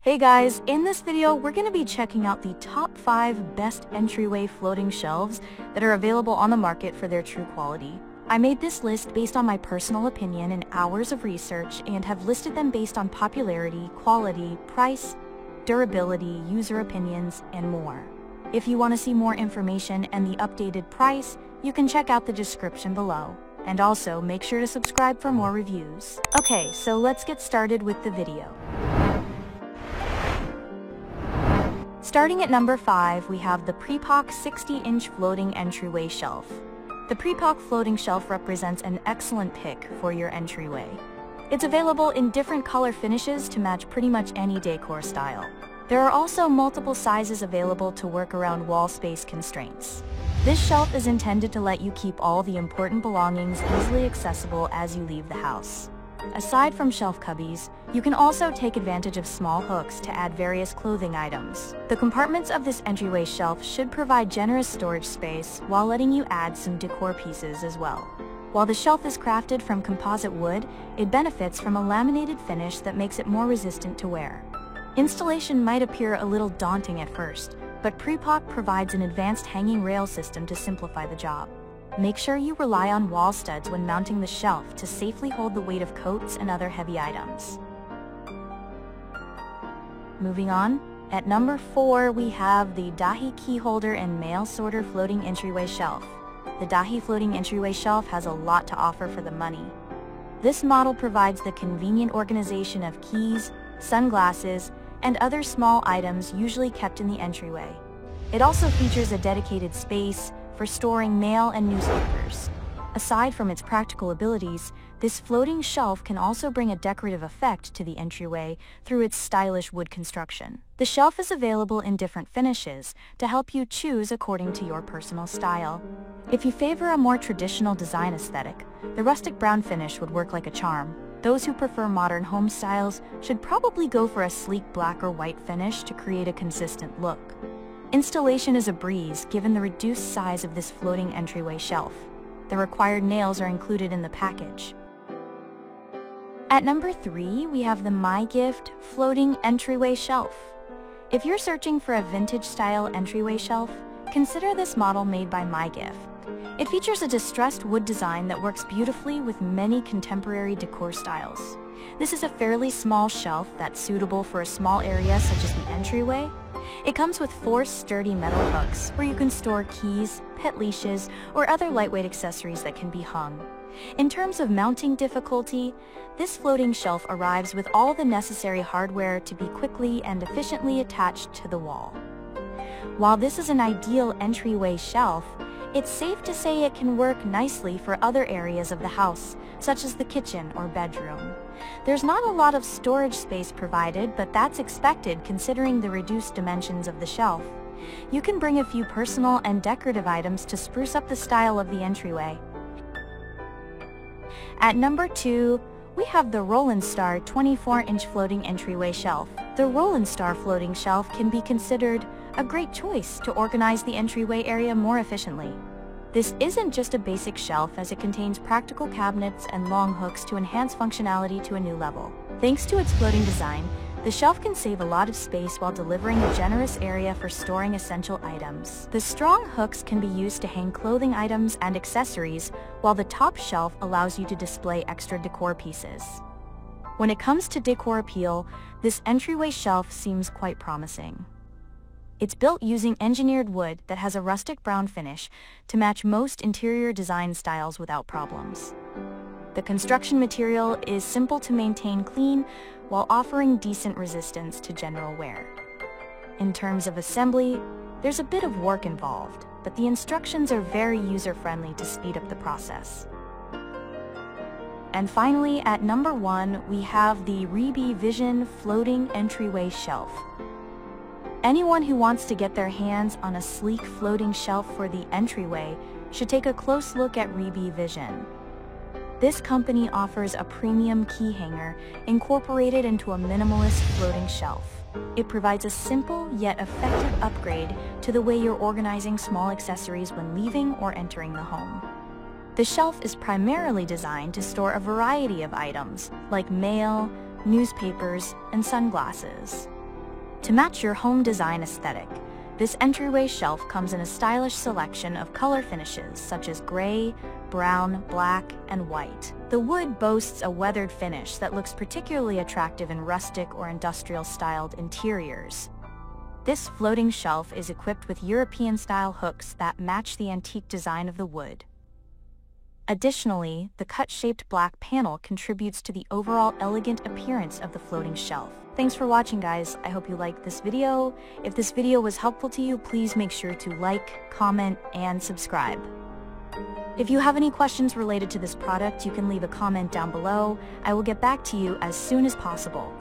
Hey guys, in this video we're going to be checking out the top 5 best entryway floating shelves that are available on the market for their true quality. I made this list based on my personal opinion and hours of research and have listed them based on popularity, quality, price, durability, user opinions, and more. If you want to see more information and the updated price, you can check out the description below. And also make sure to subscribe for more reviews. Okay, so let's get started with the video. Starting at number 5, we have the Prepock 60-inch floating entryway shelf. The Prepock floating shelf represents an excellent pick for your entryway. It's available in different color finishes to match pretty much any decor style. There are also multiple sizes available to work around wall space constraints. This shelf is intended to let you keep all the important belongings easily accessible as you leave the house. Aside from shelf cubbies, you can also take advantage of small hooks to add various clothing items. The compartments of this entryway shelf should provide generous storage space while letting you add some decor pieces as well. While the shelf is crafted from composite wood, it benefits from a laminated finish that makes it more resistant to wear. Installation might appear a little daunting at first, but Prepock provides an advanced hanging rail system to simplify the job. Make sure you rely on wall studs when mounting the shelf to safely hold the weight of coats and other heavy items. Moving on, at number 4 we have the Dahi Key Holder and Mail Sorter Floating Entryway Shelf. The Dahi Floating Entryway Shelf has a lot to offer for the money. This model provides the convenient organization of keys, sunglasses, and other small items usually kept in the entryway. It also features a dedicated space for storing mail and newspapers. Aside from its practical abilities, this floating shelf can also bring a decorative effect to the entryway through its stylish wood construction. The shelf is available in different finishes to help you choose according to your personal style. If you favor a more traditional design aesthetic, the rustic brown finish would work like a charm. Those who prefer modern home styles should probably go for a sleek black or white finish to create a consistent look. Installation is a breeze given the reduced size of this floating entryway shelf. The required nails are included in the package. At number 3, we have the MyGift Floating Entryway Shelf. If you're searching for a vintage-style entryway shelf, consider this model made by MyGift. It features a distressed wood design that works beautifully with many contemporary decor styles. This is a fairly small shelf that's suitable for a small area such as the entryway. It comes with 4 sturdy metal hooks where you can store keys, pet leashes, or other lightweight accessories that can be hung. In terms of mounting difficulty, this floating shelf arrives with all the necessary hardware to be quickly and efficiently attached to the wall. While this is an ideal entryway shelf, it's safe to say it can work nicely for other areas of the house, such as the kitchen or bedroom. There's not a lot of storage space provided, but that's expected considering the reduced dimensions of the shelf. You can bring a few personal and decorative items to spruce up the style of the entryway. At number 2, we have the Roland Star 24-inch floating entryway shelf. The Roland Star floating shelf can be considered a great choice to organize the entryway area more efficiently. This isn't just a basic shelf, as it contains practical cabinets and long hooks to enhance functionality to a new level. Thanks to its floating design, the shelf can save a lot of space while delivering a generous area for storing essential items. The strong hooks can be used to hang clothing items and accessories, while the top shelf allows you to display extra decor pieces. When it comes to decor appeal, this entryway shelf seems quite promising. It's built using engineered wood that has a rustic brown finish to match most interior design styles without problems. The construction material is simple to maintain clean while offering decent resistance to general wear. In terms of assembly, there's a bit of work involved, but the instructions are very user-friendly to speed up the process. And finally, at number 1, we have the Rebi Vision Floating Entryway Shelf. Anyone who wants to get their hands on a sleek floating shelf for the entryway should take a close look at Rebi Vision. This company offers a premium key hanger incorporated into a minimalist floating shelf. It provides a simple yet effective upgrade to the way you're organizing small accessories when leaving or entering the home. The shelf is primarily designed to store a variety of items like mail, newspapers, and sunglasses. To match your home design aesthetic, this entryway shelf comes in a stylish selection of color finishes such as gray, brown, black, and white. The wood boasts a weathered finish that looks particularly attractive in rustic or industrial-styled interiors. This floating shelf is equipped with European-style hooks that match the antique design of the wood. Additionally, the cut-shaped black panel contributes to the overall elegant appearance of the floating shelf. Thanks for watching, guys. I hope you liked this video. If this video was helpful to you, please make sure to like, comment, and subscribe. If you have any questions related to this product, you can leave a comment down below. I will get back to you as soon as possible.